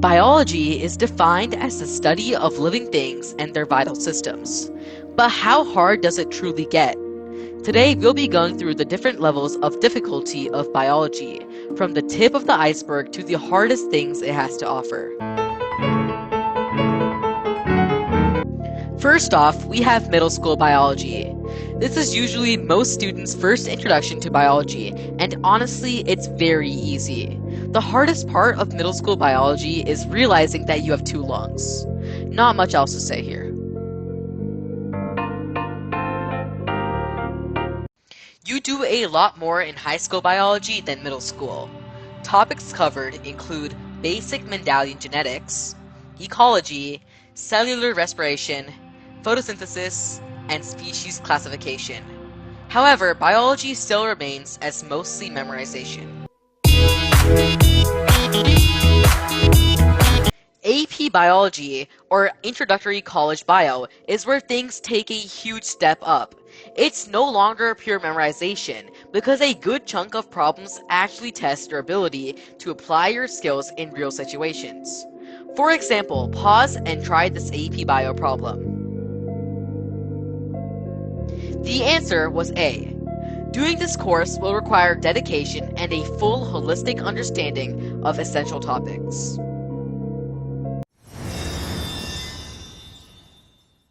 Biology is defined as the study of living things and their vital systems. But how hard does it truly get? Today, we'll be going through the different levels of difficulty of biology, from the tip of the iceberg to the hardest things it has to offer. First off, we have middle school biology. This is usually most students' first introduction to biology, and honestly, it's very easy. The hardest part of middle school biology is realizing that you have two lungs. Not much else to say here. You do a lot more in high school biology than middle school. Topics covered include basic Mendelian genetics, ecology, cellular respiration, photosynthesis, and species classification. However, biology still remains as mostly memorization. AP Biology, or Introductory College Bio, is where things take a huge step up. It's no longer pure memorization, because a good chunk of problems actually test your ability to apply your skills in real situations. For example, pause and try this AP Bio problem. The answer was A. Doing this course will require dedication and a full holistic understanding of essential topics.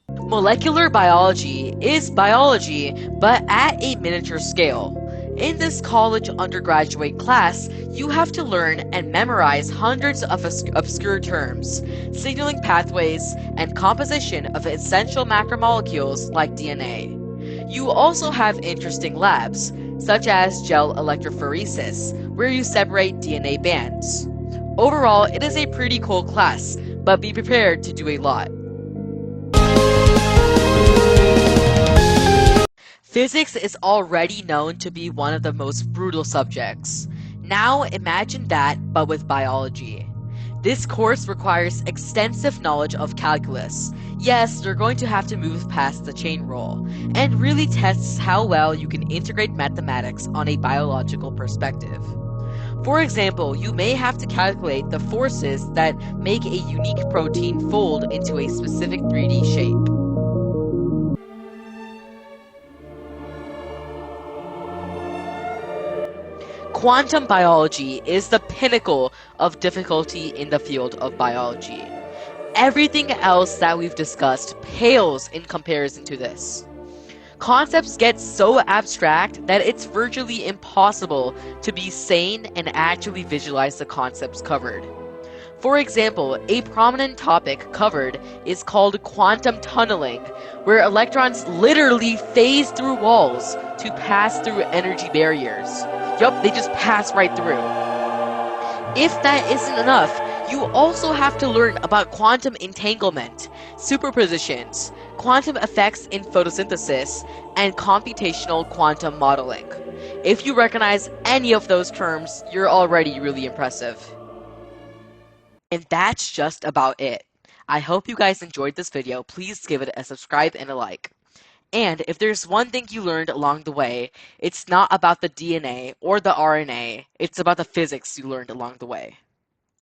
Molecular biology is biology, but at a miniature scale. In this college undergraduate class, you have to learn and memorize hundreds of obscure terms, signaling pathways, and composition of essential macromolecules like DNA. You also have interesting labs, such as gel electrophoresis, where you separate DNA bands. Overall, it is a pretty cool class, but be prepared to do a lot. Physics is already known to be one of the most brutal subjects. Now imagine that, but with biology. This course requires extensive knowledge of calculus. Yes, you're going to have to move past the chain rule, and really tests how well you can integrate mathematics on a biological perspective. For example, you may have to calculate the forces that make a unique protein fold into a specific 3D shape. Quantum biology is the pinnacle of difficulty in the field of biology. Everything else that we've discussed pales in comparison to this. Concepts get so abstract that it's virtually impossible to be sane and actually visualize the concepts covered. For example, a prominent topic covered is called quantum tunneling, where electrons literally phase through walls to pass through energy barriers. Yup, they just pass right through. If that isn't enough, you also have to learn about quantum entanglement, superpositions, quantum effects in photosynthesis, and computational quantum modeling. If you recognize any of those terms, you're already really impressive. And that's just about it. I hope you guys enjoyed this video. Please give it a subscribe and a like. And if there's one thing you learned along the way, it's not about the DNA or the RNA, it's about the physics you learned along the way.